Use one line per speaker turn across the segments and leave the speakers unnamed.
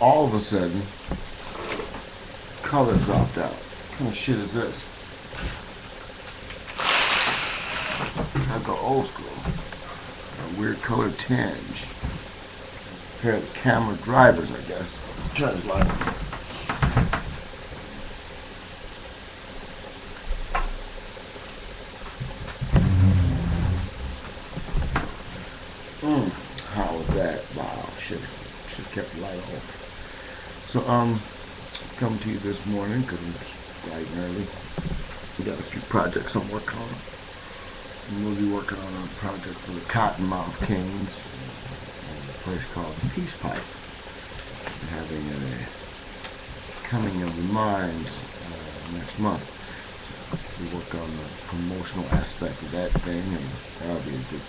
all of a sudden, color dropped out. What kind of shit is this? I go old school. A weird color tinge. A pair of camera drivers, I guess. Try to light them. How was that? Wow, should have kept the light off. So, come to you this morning because I'm bright and early. We got a few projects I'm working on. And we'll be working on a project for the Cottonmouth Kings in a place called Peace Pipe. We're having a coming of the minds next month. So we work on the promotional aspect of that thing, and that'll be a good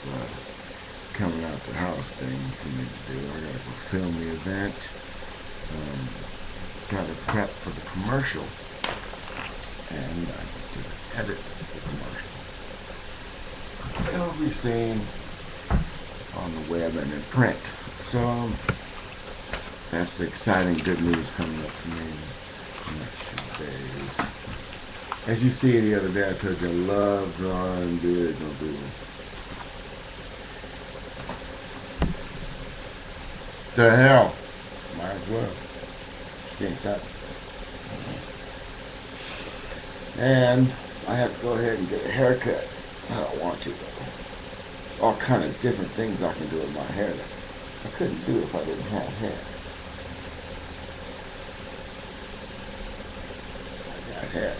coming out the house thing for me to do. I gotta go film the event. Gotta prep for the commercial, and I get to edit the commercial. It'll be seen on the web and in print. So that's the exciting good news coming up for me in the next few days. As you see the other day, I told you I love drawing the original people. The hell, might as well. Can't stop. And I have to go ahead and get a haircut. I don't want to though. All kind of different things I can do with my hair that I couldn't do if I didn't have hair. I got hair.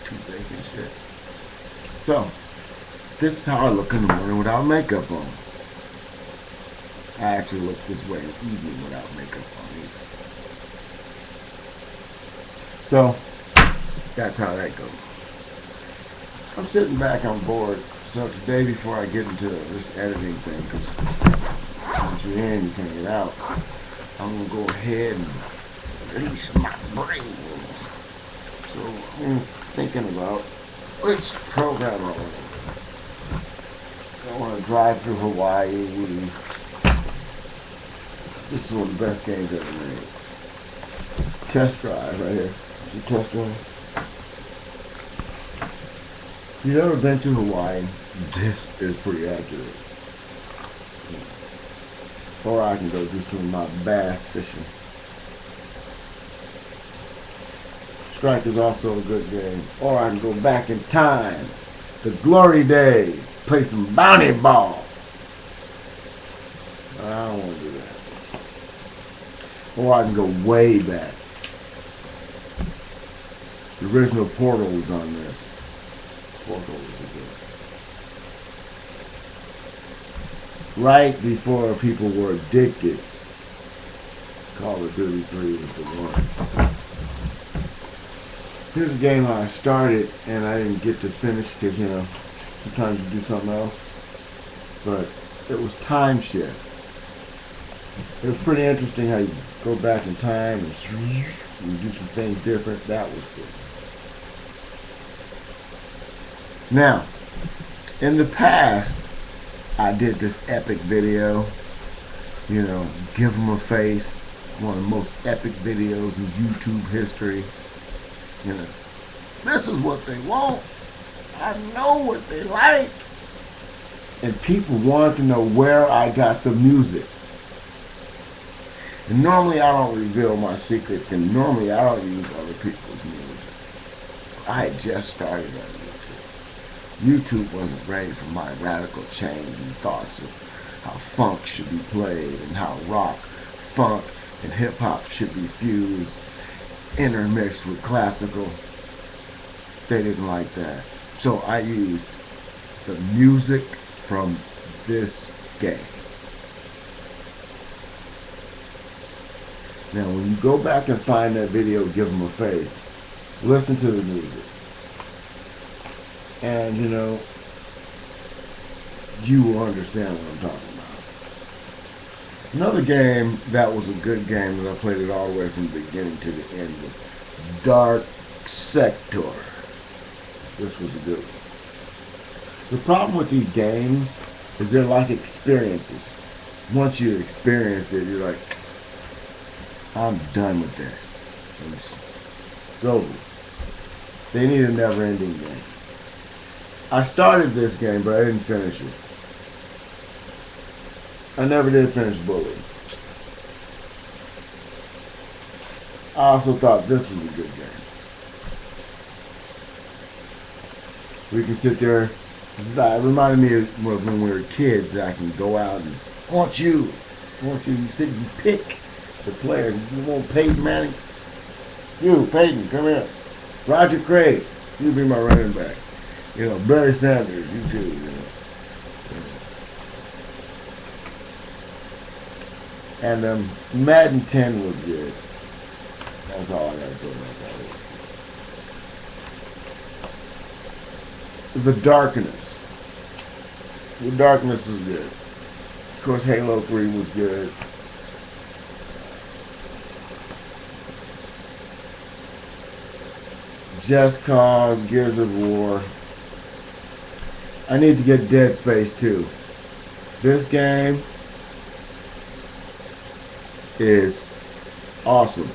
Toothache and shit. So, this is how I look in the morning without makeup on. I actually look this way in the evening without makeup on either. So, that's how that goes. I'm sitting back, I'm bored. So today, before I get into this editing thing, because once you're in, you can't get out, I'm going to go ahead and release my brains. So, I'm thinking about which program I want. I want to drive through Hawaii. This is one of the best games ever made. Test drive right here. It's a test drive. If you've ever been to Hawaii, this is pretty accurate. Or I can go do some of my bass fishing. Strike is also a good game. Or I can go back in time. The glory days. Play some bounty ball. I don't want to do that. Or I can go way back. The original Portal was on this. Portal was good. Right before people were addicted. Call of Duty 3 was the one. Here's a game I started and I didn't get to finish because, you know, sometimes you do something else. But it was Time Shift. It was pretty interesting how you go back in time and do some things different. That was good. Now, in the past, I did this epic video, you know, give them a face, one of the most epic videos in YouTube history. You know, this is what they want. I know what they like. And people wanted to know where I got the music. And normally I don't reveal my secrets, and normally I don't use other people's music. I had just started on YouTube. YouTube wasn't ready for my radical change in thoughts of how funk should be played and how rock, funk, and hip-hop should be fused, intermixed with classical. They didn't like that. So I used the music from this game. Now when you go back and find that video, give them a face, listen to the music. And you know, you will understand what I'm talking about. Another game that was a good game that I played it all the way from the beginning to the end was Dark Sector. This was a good one. The problem with these games is they're like experiences. Once you experience it, you're like, I'm done with that. It's over. They need a never-ending game. I started this game, but I didn't finish it. I never did finish Bully. I also thought this was a good game. We can sit there. It reminded me of when we were kids that I can go out and I want you sit and pick the players. You want Peyton Manning? You, Peyton, come here. Roger Craig, you be my running back. You know, Barry Sanders, you too. You know. And Madden 10 was good. That's all I gotta say about that. The Darkness. The Darkness was good. Of course, Halo 3 was good. Just Cause, Gears of War. I need to get Dead Space 2. This game is awesome.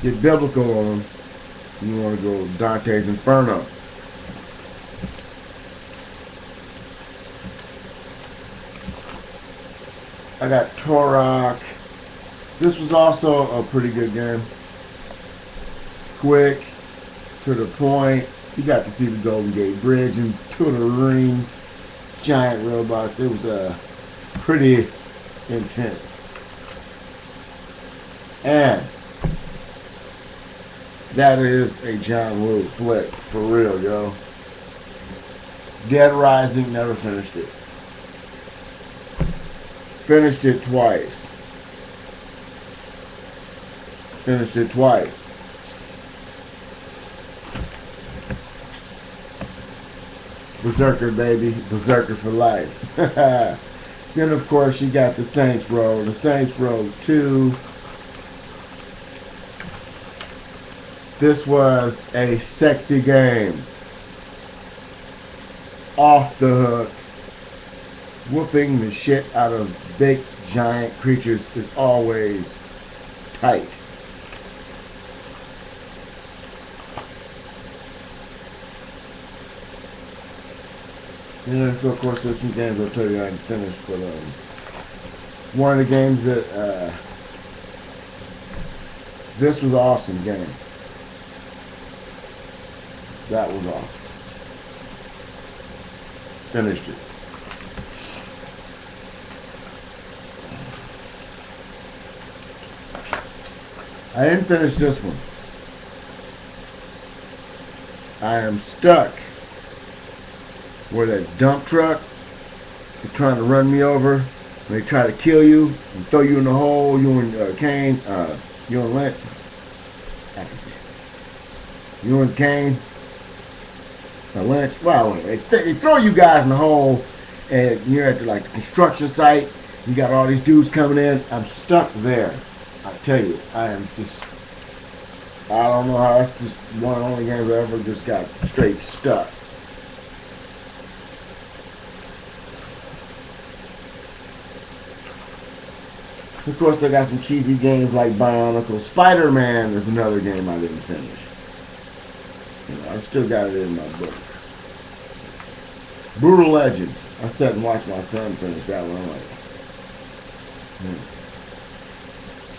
Get biblical on them. You want to go Dante's Inferno. I got Turok. This was also a pretty good game. Quick, to the point. You got to see the Golden Gate Bridge and to the ring. Giant robots. It was pretty intense. And that is a John Woo flick, for real, yo. Dead Rising, never finished it. Finished it twice. Berserker, baby. Berserker for life. Then, of course, you got the Saints Row. The Saints Row 2. This was a sexy game. Off the hook. Whooping the shit out of big, giant creatures is always tight. And so, of course, there's some games I'll tell you I haven't finished, but one of the games that this was an awesome game. That was awesome. Finished it. I didn't finish this one. I am stuck where that dump truck is trying to run me over. They try to kill you and throw you in the hole. You and Kane, you and Lynch. You and Kane. Lynch. Well, they throw you guys in the hole, and you're at the construction site. You got all these dudes coming in. I'm stuck there. I tell you, I am just. I don't know how. That's just one of the only games I ever just got straight stuck. Of course, I got some cheesy games like Bionicle. Spider-Man is another game I didn't finish. You know, I still got it in my book. Brutal Legend. I sat and watched my son finish that one. I'm like,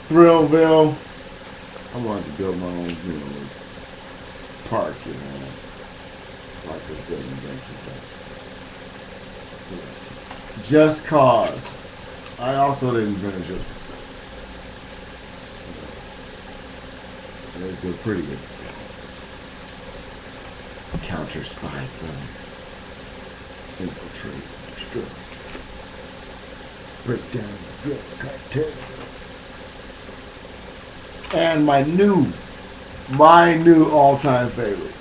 Thrillville. I wanted to build my own, park, like this building things. Just Cause. I also didn't finish it. It's a pretty good counter spy film. Infiltrate, destroy, break down the drug cartel. And my new all-time favorite.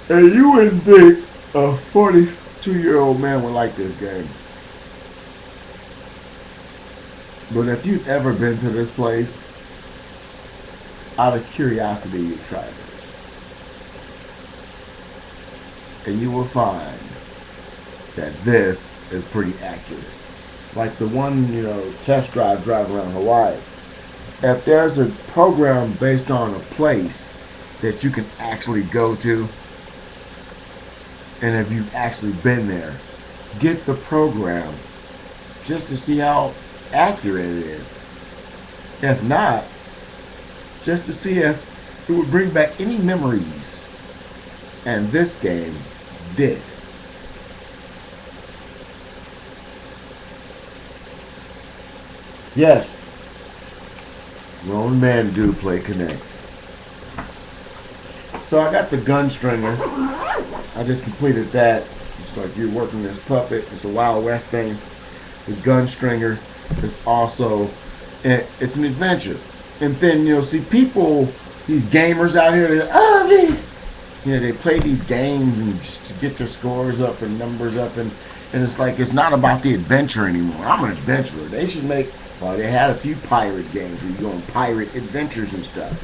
And you wouldn't think a 42-year-old man would like this game. But if you've ever been to this place, out of curiosity, you try this. And you will find that this is pretty accurate. Like the one, test drive driving around Hawaii. If there's a program based on a place that you can actually go to, and if you've actually been there, get the program just to see how accurate it is. If not, just to see if it would bring back any memories. And this game did. Yes, grown men do play Connect. So I got the gun stringer. I just completed that. It's like you're working this puppet. It's a Wild West thing. The gun stringer is also, it's an adventure. And then you'll see people, these gamers out here, they play these games and just to get their scores up and numbers up, and it's like it's not about the adventure anymore. I'm an adventurer. They should make, well, they had a few pirate games where you go on pirate adventures and stuff.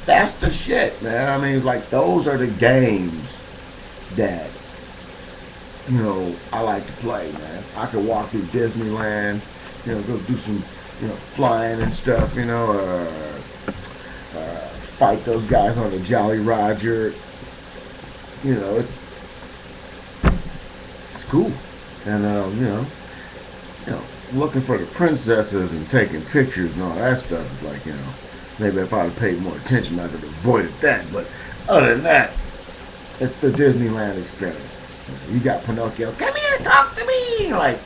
That's the shit, man. I mean, it's like those are the games that I like to play, man. I could walk through Disneyland, go do some, flying and stuff, fight those guys on the Jolly Roger. It's cool. And, looking for the princesses and taking pictures and all that stuff is like, maybe if I'd have paid more attention, I could have avoided that. But other than that, it's the Disneyland experience. You got Pinocchio, come here, talk to me. Like,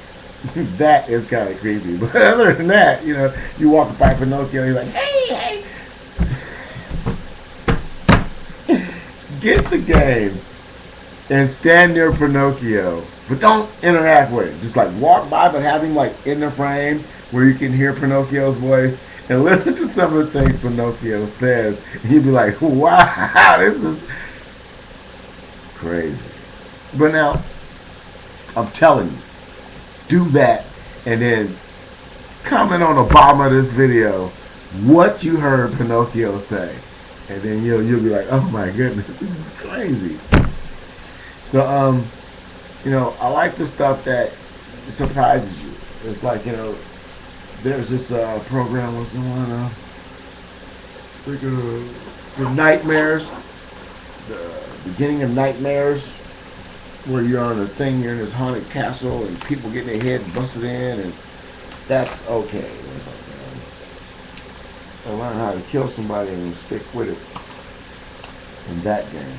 that is kind of creepy. But other than that, you walk by Pinocchio, you're like, hey. Get the game and stand near Pinocchio, but don't interact with him. Just like walk by, but have him like in the frame where you can hear Pinocchio's voice and listen to some of the things Pinocchio says. And you'd be like, wow, this is crazy. But now, I'm telling you, do that and then comment on the bottom of this video what you heard Pinocchio say. And then you'll be like, oh my goodness, this is crazy. So, I like the stuff that surprises you. It's like, there's this program, what's the one? The Nightmares, the beginning of Nightmares, where you're on a thing, you're in this haunted castle, and people getting their head busted in, and that's okay. I learned how to kill somebody and stick with it in that game.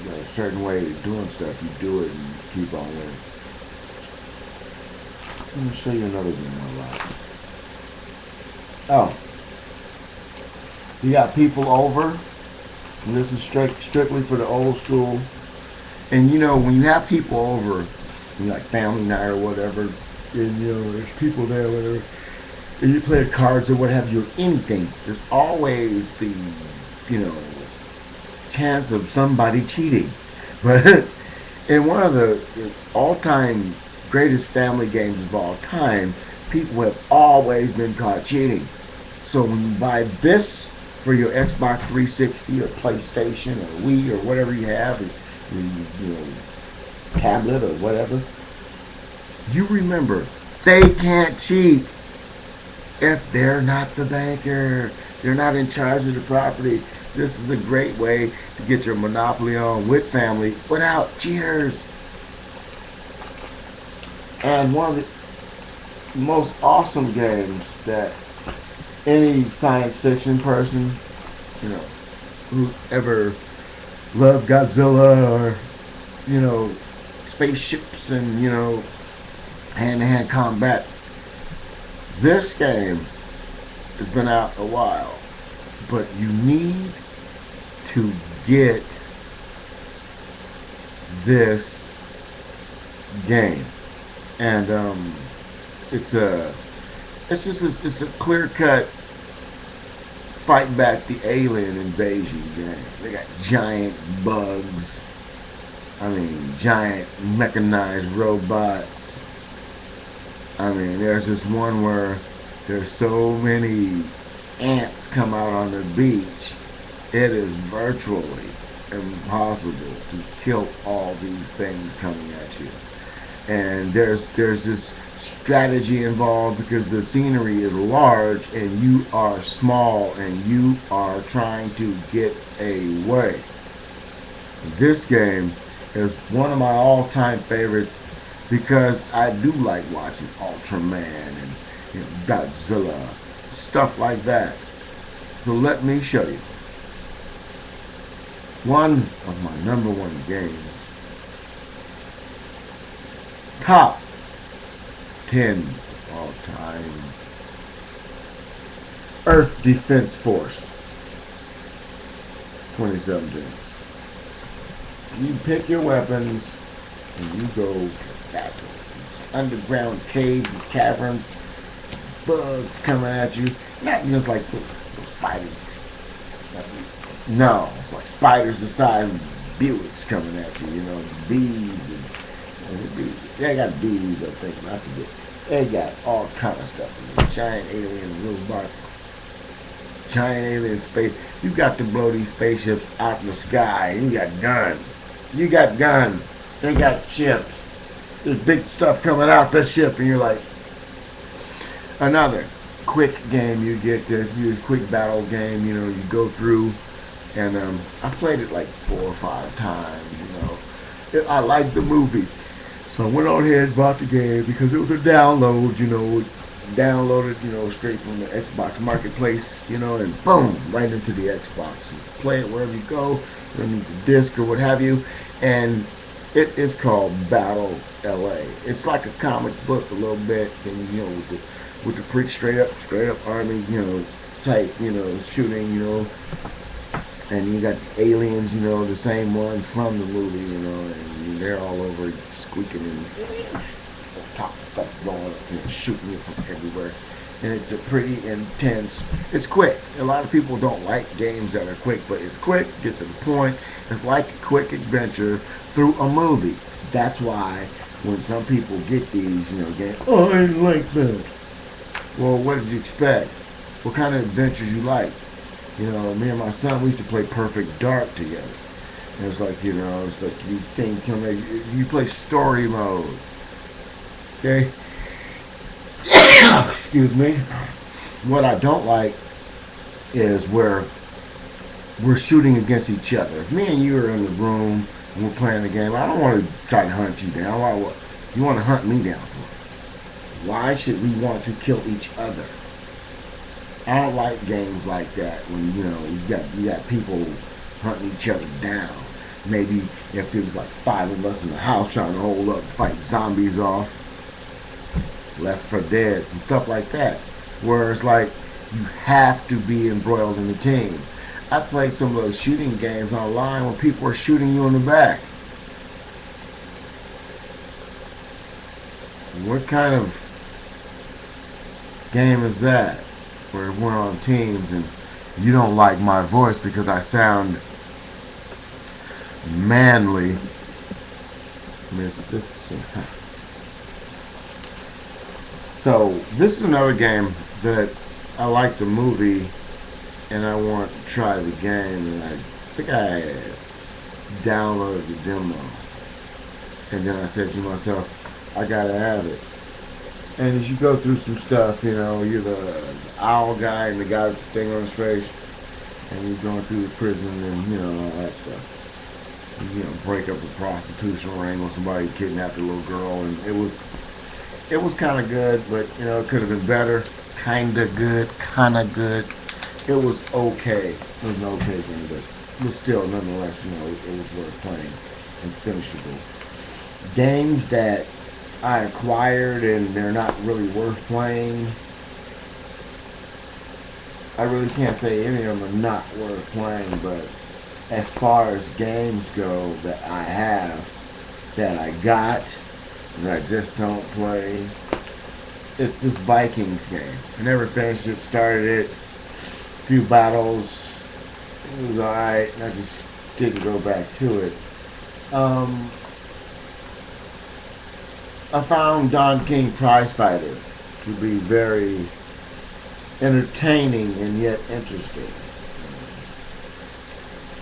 You got a certain way of doing stuff, you do it and you keep on winning. Let me show you another game I like. Oh. You got people over, and this is strictly for the old school. And when you have people over, like family night or whatever, and there's people there, whatever, and you play cards or what have you, or anything, there's always the, chance of somebody cheating. But in one of the all-time greatest family games of all time, people have always been caught cheating. So when you buy this for your Xbox 360 or PlayStation or Wii or whatever you have, tablet or whatever, you remember they can't cheat if they're not the banker. They're not in charge of the property. This is a great way to get your Monopoly on with family without cheaters. And one of the most awesome games that any science fiction person, who ever loved Godzilla or, spaceships and, hand-to-hand combat, this game has been out a while, but you need to get this game. And it's a clear-cut fight back the alien invasion game. They got giant bugs. Giant mechanized robots. There's this one where there's so many ants come out on the beach, it is virtually impossible to kill all these things coming at you. And there's this strategy involved because the scenery is large and you are small and you are trying to get away. This game is one of my all-time favorites because I do like watching Ultraman and Godzilla, stuff like that. So let me show you one of my number one games. Top 10 of all time. Earth Defense Force 2017. You pick your weapons and you go to battle. Underground caves and caverns, bugs coming at you. Not just like spiders. No, it's like spiders the size of Buicks coming at you. Bees and they got bees, I think. I forget. They got all kind of stuff in there. Giant alien robots. Giant alien space. You got to blow these spaceships out in the sky. You got guns. You got guns. They got ships. There's big stuff coming out the ship, and you're like, another quick game you get to use, quick battle game. You go through, and I played it like 4 or 5 times. I liked the movie, so I went on ahead and bought the game because it was a download. Downloaded, straight from the Xbox Marketplace. And boom, right into the Xbox. You play it wherever you go. You don't need the disc or what have you, and it is called Battle LA. It's like a comic book a little bit, and with the pretty straight up army, type, shooting, and you got the aliens, the same ones from the movie, and they're all over squeaking and top stuff blowing up, shooting you from everywhere. And it's a pretty intense. It's quick. A lot of people don't like games that are quick, but it's quick, get to the point. It's like a quick adventure through a movie. That's why when some people get these, games, oh, I didn't like that. Well, what did you expect? What kind of adventures you like? Me and my son, we used to play Perfect Dark together. And it's like, it's like these things come in. You play story mode. Okay? Excuse me. What I don't like is where we're shooting against each other. If me and you are in the room and we're playing the game, I don't want to try to hunt you down. You want to hunt me down for? Why should we want to kill each other? I don't like games like that when you got people hunting each other down. Maybe if it was like 5 of us in the house trying to hold up and fight zombies off. Left 4 Dead, some stuff like that. Where it's like you have to be embroiled in the team. I played some of those shooting games online where people are shooting you in the back. What kind of game is that? Where we're on teams and you don't like my voice because I sound manly. So this is another game that I like the movie and I want to try the game, and I think I downloaded the demo and then I said to myself, I gotta have it. And as you go through some stuff, you're the owl guy and the guy with the thing on his face, and you're going through the prison and all that stuff. Break up a prostitution ring when somebody kidnapped a little girl, and it was kind of good, but it could have been better. Kinda good. It was okay. It was an okay game, but still, nonetheless, it was worth playing and finishable. Games that I acquired and they're not really worth playing. I really can't say any of them are not worth playing, but as far as games go that I have, that I got, that I just don't play, it's this Vikings game. I never finished it, started it, a few battles, it was alright, and I just didn't go back to it. I found Don King Prize Fighter to be very entertaining and yet interesting.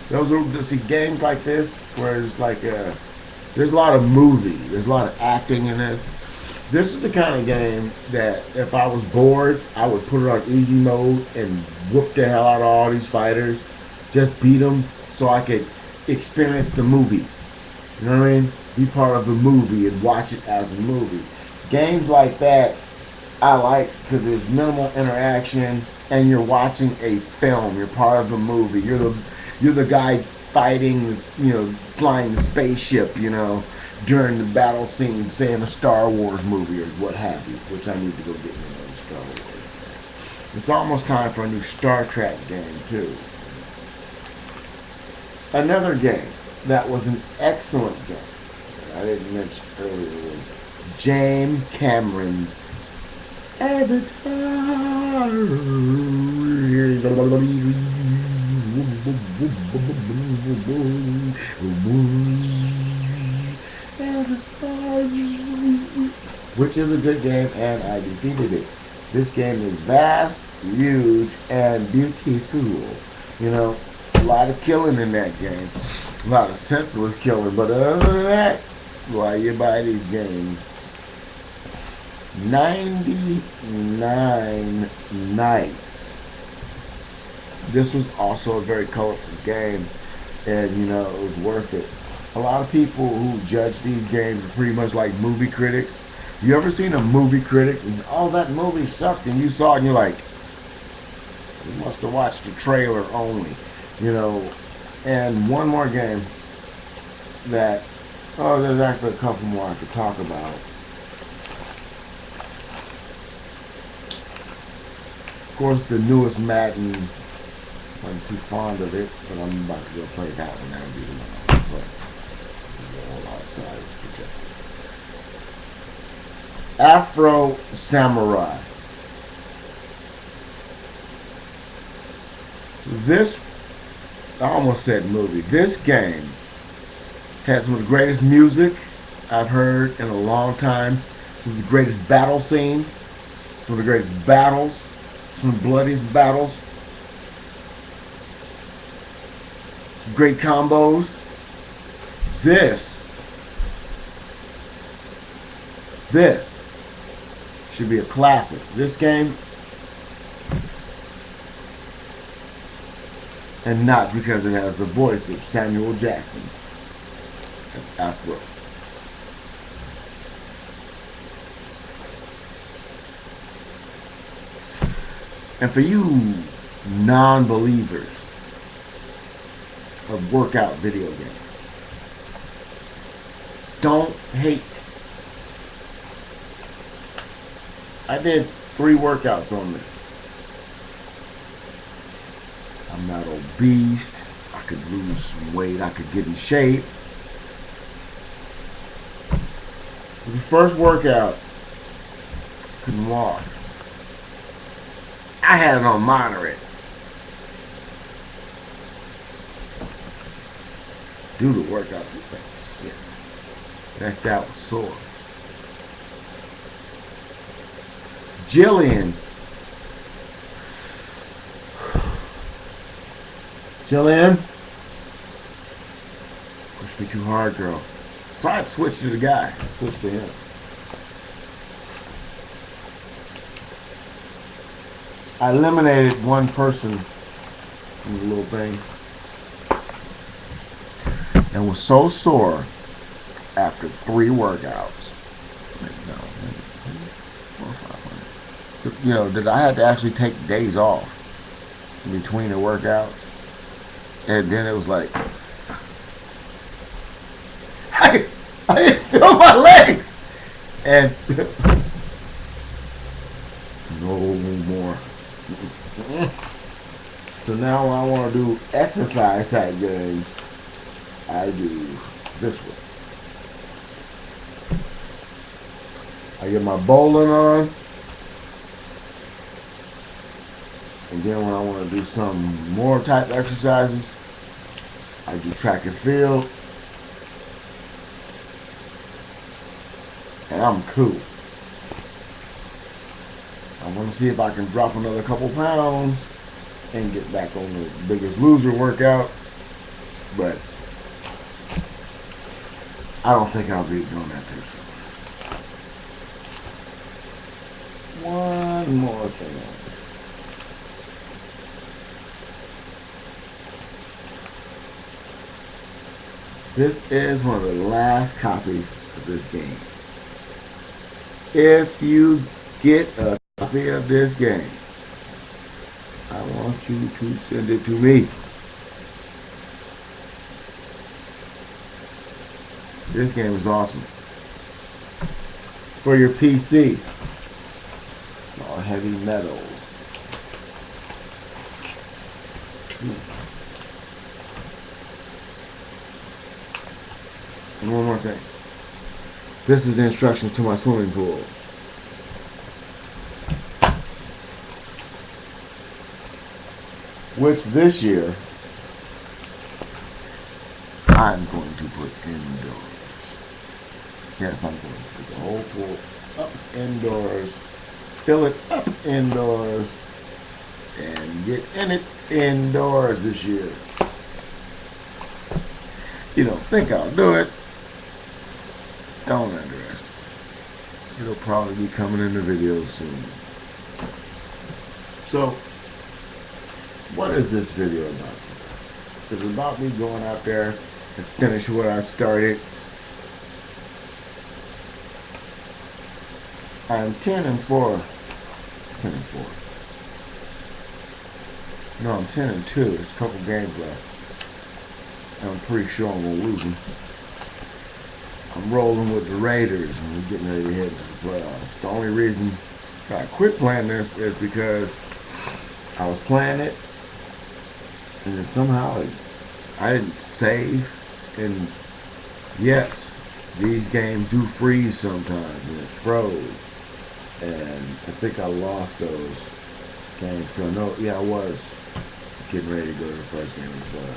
Those are, see, games like this where it's like there's a lot of movie, there's a lot of acting in it. This is the kind of game that if I was bored, I would put it on easy mode and whoop the hell out of all these fighters, just beat them so I could experience the movie. You know what I mean? Be part of the movie and watch it as a movie. Games like that I like because there's minimal interaction and you're watching a film. You're part of the movie. You're the guy fighting this, flying the spaceship, during the battle scene, say in a Star Wars movie or what have you. Which I need to go get me another Star Wars. It's almost time for a new Star Trek game too. Another game that was an excellent game that I didn't mention earlier was James Cameron's Avatar. Which is a good game, and I defeated it. This game is vast, huge, and beautiful. A lot of killing in that game. A lot of senseless killing, but other than that, why you buy these games? 99 Nights. This was also a very colorful game, and it was worth it. A lot of people who judge these games are pretty much like movie critics. You ever seen a movie critic and say, oh, that movie sucked, and you saw it and you're like, you must have watched the trailer only. And one more game that, there's actually a couple more I could talk about. Of course, the newest Madden, I'm too fond of it, but I'm about to go play that one. That'll be the one I'll play. All outside projected. Afro Samurai. This, I almost said movie. This game has some of the greatest music I've heard in a long time. Some of the greatest battle scenes. Some of the greatest battles. Some of the bloodiest battles. Great combos. This should be a classic. This game, and not because it has the voice of Samuel Jackson. That's Afro. And for you non-believers of workout video games, don't hate. I did 3 workouts on this. I'm not obese. I could lose some weight. I could get in shape. The first workout, couldn't walk. I had it on moderate. Do the workout. Shit. Next out was sore. Jillian. Push me too hard, girl. So I switched to the guy. I switched to him. I eliminated one person from the little thing and was so sore after 3 workouts. That I had to actually take days off in between the workouts. And then it was like, I didn't feel my legs. And no more. So now when I want to do exercise type games, I do this one. I get my bowling on. And then when I want to do some more type exercises, I do track and field. And I'm cool. I want to see if I can drop another couple pounds and get back on the Biggest Loser workout. But I don't think I'll be doing that too soon. One more thing. This is one of the last copies of this game. If you get a copy of this game, I want you to send it to me. This game is awesome. For your PC. All heavy metal. And one more thing. This is the instructions to my swimming pool. Which this year, I'm going to put indoors. Yes, I'm going to put the whole pool up indoors, fill it up indoors, and get in it indoors this year. You don't think I'll do it? Don't underestimate. It'll probably be coming in the video soon. So, what is this video about? It's about me going out there and finish what I started. I'm 10-4. 10-4. No, I'm 10-2. There's a couple games left. I'm pretty sure I'm gonna lose them. I'm rolling with the Raiders and we're getting ready to head to the playoffs. The only reason I quit playing this is because I was playing it and then somehow I didn't save. And yes, these games do freeze sometimes and it froze. And I think I lost those games. So no, yeah, I was getting ready to go to the first game as well.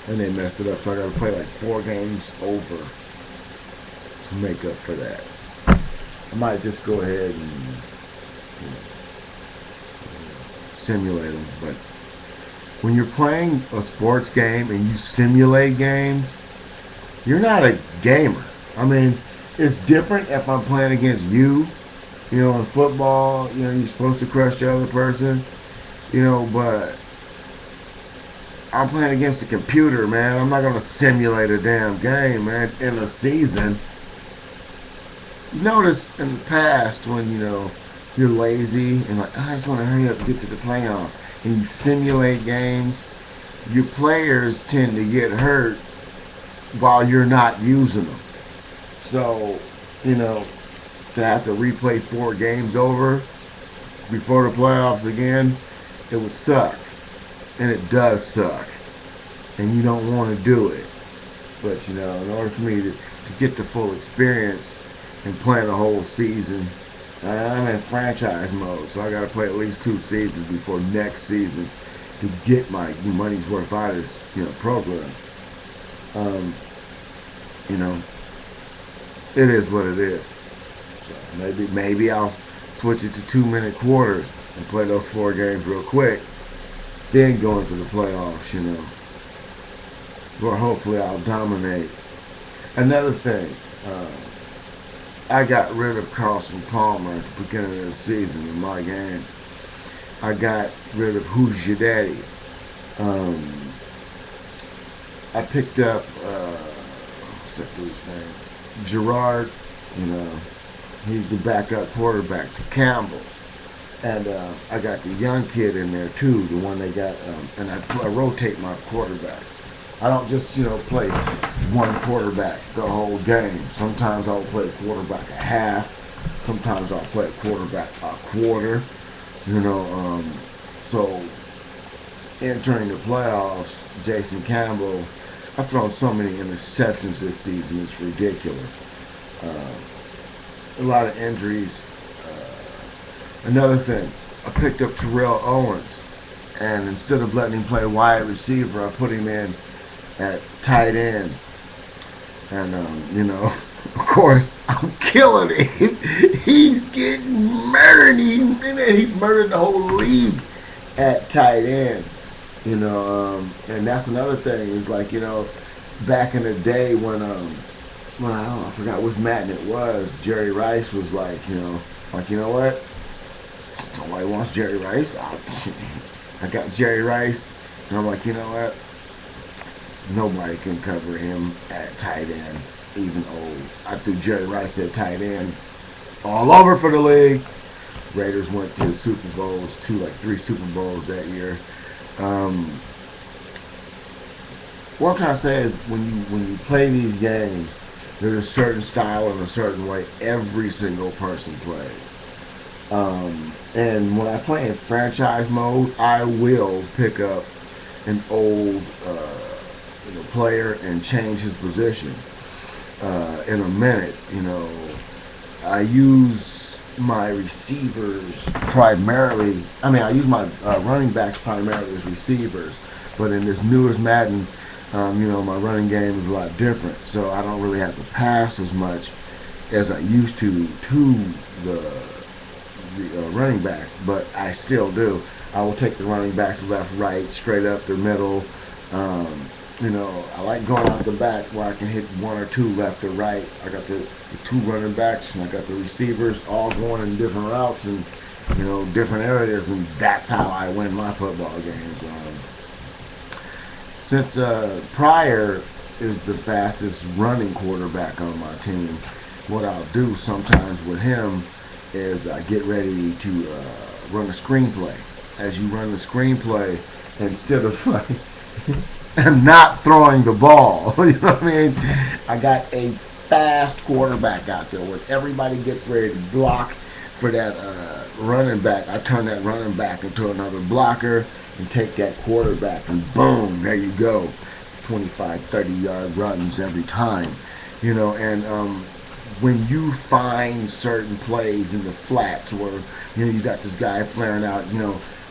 And they messed it up, so I gotta play like 4 games over to make up for that. I might just go ahead and simulate them, but when you're playing a sports game and you simulate games, you're not a gamer. I mean, it's different if I'm playing against you. You know, in football, you know, you're supposed to crush the other person, you know, but I'm playing against a computer, man. I'm not going to simulate a damn game, man, in a season. Notice in the past when, you know, you're lazy and like, I just want to hurry up and get to the playoffs, and you simulate games, your players tend to get hurt while you're not using them. So, you know, to have to replay 4 games over before the playoffs again, it would suck. And it does suck. And you don't want to do it. But, you know, in order for me to get the full experience and play the whole season, I'm in franchise mode. So I got to play at least 2 seasons before next season to get my money's worth out of this, you know, program. You know, it is what it is. So maybe I'll switch it to 2-minute quarters and play those 4 games real quick. Then go into the playoffs, you know. Or hopefully I'll dominate. Another thing, I got rid of Carson Palmer at the beginning of the season in my game. I got rid of Who's Your Daddy. I picked up, what's that dude's name? Gerard, you know. He's the backup quarterback to Campbell. And I got the young kid in there too, the one they got, and I rotate my quarterbacks. I don't just, you know, play one quarterback the whole game. Sometimes I'll play a quarterback a half. Sometimes I'll play a quarterback a quarter. You know, so entering the playoffs, Jason Campbell, I've thrown so many interceptions this season, it's ridiculous. A lot of injuries. Another thing, I picked up TheRealAix's, and instead of letting him play wide receiver, I put him in at tight end. And, you know, Of course, I'm killing him. He's getting murdered. He's murdered the whole league at tight end. And that's another thing. Is like, back in the day when I don't know, I forgot which Madden it was. Jerry Rice was like, like, you know what? Nobody wants Jerry Rice. I got Jerry Rice, and I'm like, you know what? Nobody can cover him at tight end, even old. I threw Jerry Rice at tight end all over for the league. Raiders went to Super Bowls, like 3 Super Bowls that year. Um, what I'm trying to say is when you play these games, there's a certain style and a certain way every single person plays. And when I play in franchise mode, I will pick up an old player and change his position in a minute. I use my receivers primarily. I use my running backs primarily as receivers. But in this newest Madden, my running game is a lot different. So I don't really have to pass as much as I used to the running backs, but I still do. I will take the running backs left, right, straight up the middle. Um, I like going out the back where I can hit 1 or 2 left or right. I got the 2 running backs and I got the receivers all going in different routes and different areas, and that's how I win my football games. Since Pryor is the fastest running quarterback on my team, what I'll do sometimes with him is I get ready to run a screenplay. As you run the screenplay, instead of I'm not throwing the ball, you know what I mean? I got a fast quarterback out there where everybody gets ready to block for that running back. I turn that running back into another blocker and take that quarterback, and boom, there you go. 25, 30-yard runs every time, and when you find certain plays in the flats where you got this guy flaring out,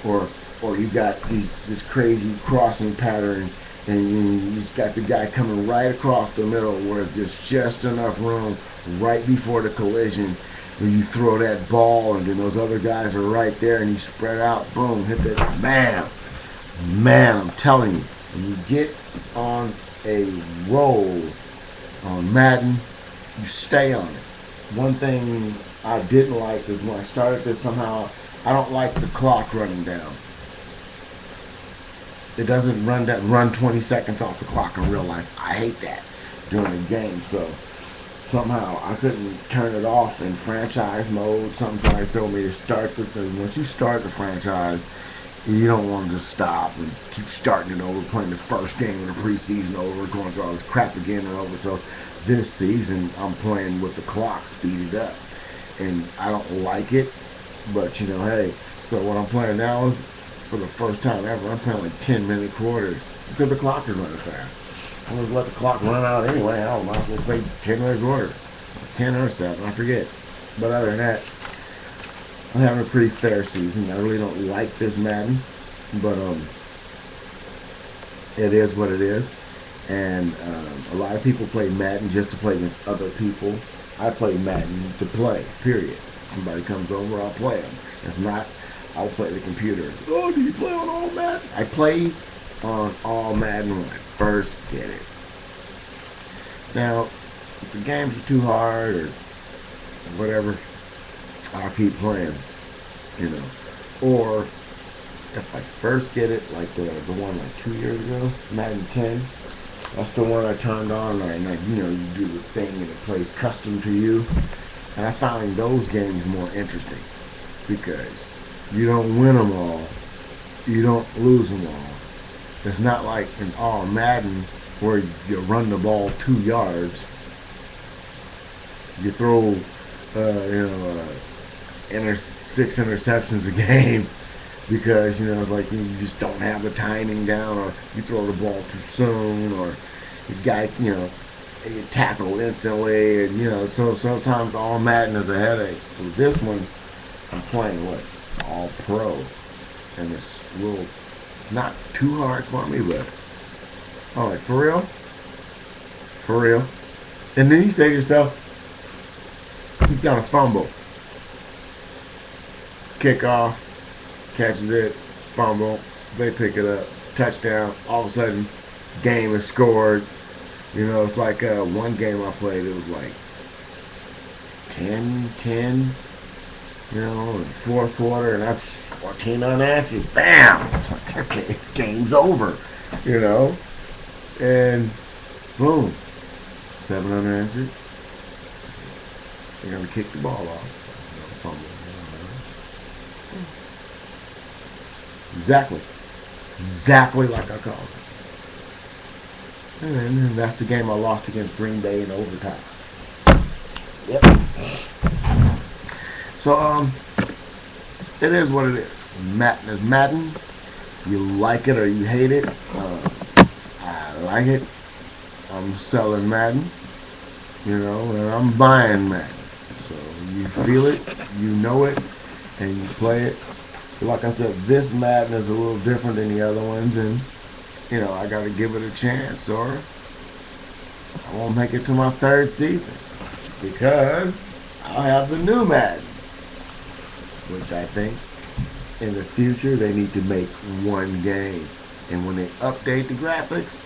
or you got this crazy crossing pattern, and you just got the guy coming right across the middle where there's just enough room right before the collision where you throw that ball, and then those other guys are right there, and you spread out, boom, hit that, man, I'm telling you, when you get on a roll on Madden, you stay on it. One thing I didn't like is when I started this, somehow I don't like the clock running down. It doesn't run 20 seconds off the clock in real life. I hate that during a game. So somehow I couldn't turn it off in franchise mode. Sometimes told me to start the thing. Once you start the franchise, you don't want to just stop and keep starting it over, playing the first game of the preseason over, going through all this crap again and over. So this season, I'm playing with the clock speeded up. And I don't like it, but hey. So what I'm playing now is, for the first time ever, I'm playing like 10-minute quarters because the clock is running fast. I'm going to let the clock run out anyway. I might as well play 10-minute quarter. 10 or 7, I forget. But other than that, I'm having a pretty fair season. I really don't like this Madden, but it is what it is. And a lot of people play Madden just to play against other people. I play Madden to play, period. Somebody comes over, I'll play them. If not, I'll play the computer. Oh, do you play on all Madden? I play on all Madden when I first get it. Now, if the games are too hard or whatever, I'll keep playing, Or if I first get it, like the one like 2 years ago, Madden 10, that's the one I turned on, and you do the thing and it plays custom to you. And I find those games more interesting because you don't win them all, you don't lose them all. It's not like in all Madden where you run the ball 2 yards, you throw 6 interceptions a game because like you just don't have the timing down, or you throw the ball too soon, or the guy you tackle instantly, and so sometimes all Madden is a headache. So this one, I'm playing all pro, and it's not too hard for me, but for real. And then you say to yourself, He's got a fumble. Kickoff, catches it, fumble, they pick it up, touchdown. All of a sudden, game is scored. You know, it's like one game I played, it was like 10-10, you know, in the fourth quarter, and that's 14 unanswered. Bam! Okay, it's game's over, you know, and boom, 7 unanswered. They're gonna kick the ball off. Exactly like I called it. And that's the game I lost against Green Bay in overtime. Yep. So it is what it is. Madden is Madden. You like it or you hate it. I like it. I'm selling Madden, you know, and I'm buying Madden. So you feel it, you know it, and you play it. But like I said, this Madden is a little different than the other ones, and you know, I got to give it a chance, or I won't make it to my 3rd season because I'll have the new Madden, which I think in the future they need to make one game, and when they update the graphics,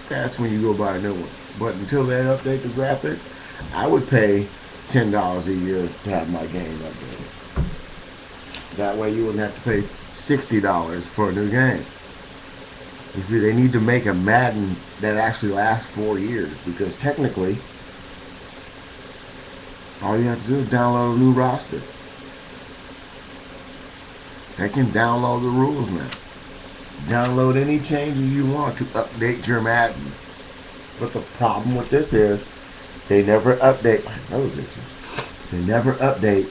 that's when you go buy a new one. But until they update the graphics, I would pay $10 a year to have my game updated. That way you wouldn't have to pay $60 for a new game. You see, they need to make a Madden that actually lasts 4 years, because technically, all you have to do is download a new roster. They can download the rules now. Download any changes you want to update your Madden. But the problem with this is, they never update. They never update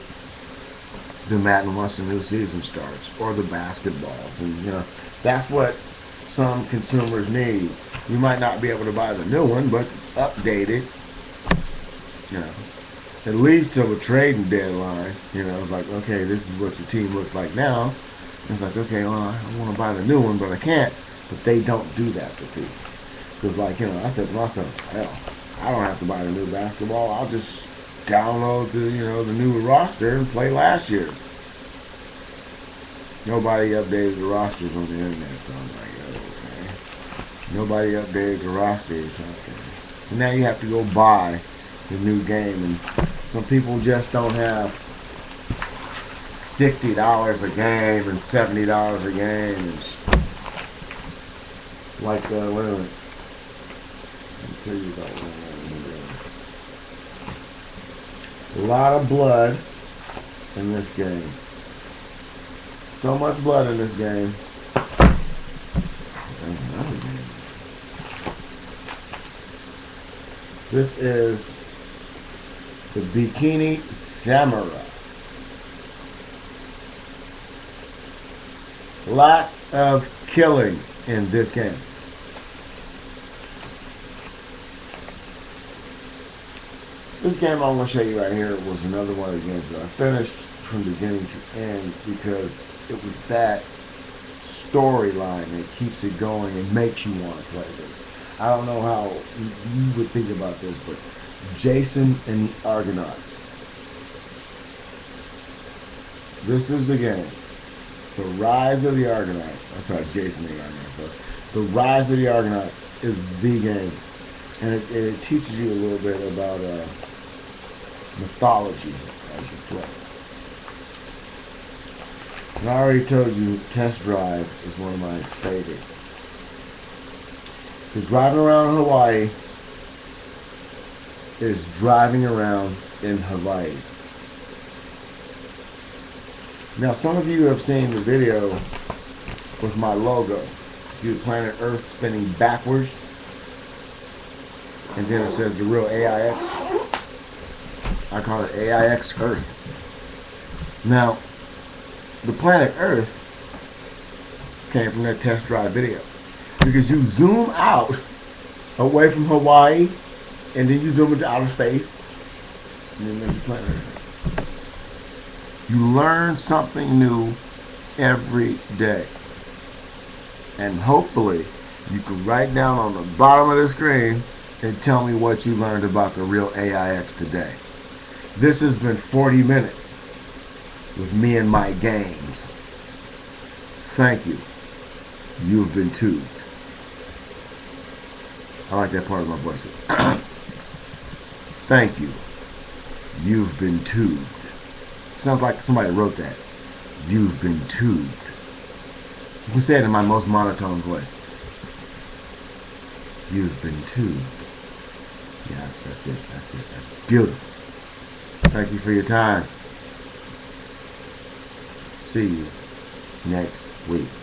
the Madden once the new season starts, or the basketballs, and you know, that's what some consumers need. You might not be able to buy the new one, but update it, you know, at least till the trading deadline. You know, it's like, okay, this is what your team looks like now. It's like, okay, well, I want to buy the new one, but I can't. But they don't do that to people. Because, like, you know, I said to myself, hell, I don't have to buy the new basketball. I'll just download the new roster and play last year. Nobody updated the rosters on the internet, so I'm like, okay. Nobody updated the rosters, okay. And now you have to go buy the new game, and some people just don't have $60 a game and $70 a game. And like, wait a minute. Let me tell you about one. A lot of blood in this game. So much blood in this game. This is the Bikini Samurai. Lot of killing in this game. This game I'm going to show you right here was another one of the games that I finished from beginning to end, because it was that storyline that keeps it going and makes you want to play this. I don't know how you would think about this, but Jason and the Argonauts. This is the game. The Rise of the Argonauts. I'm sorry, Jason and the Argonauts. But the Rise of the Argonauts is the game. And it teaches you a little bit about mythology as you play. And I already told you, Test Drive is one of my favorites. Because driving around Hawaii is driving around in Hawaii. Now, some of you have seen the video with my logo. See the planet Earth spinning backwards? And then it says TheRealAix's. I call it AIX Earth. Now, the planet Earth came from that test drive video. Because you zoom out away from Hawaii, and then you zoom into outer space, and then there's the planet Earth. You learn something new every day. And hopefully, you can write down on the bottom of the screen and tell me what you learned about TheRealAix's today. This has been 40 minutes with me and my games. Thank you. You've been tubed. I like that part of my voice. Thank you. You've been tubed. Sounds like somebody wrote that. You've been tubed. You can say it in my most monotone voice. You've been tubed. Yes, that's it. That's it. That's beautiful. Thank you for your time. See you next week.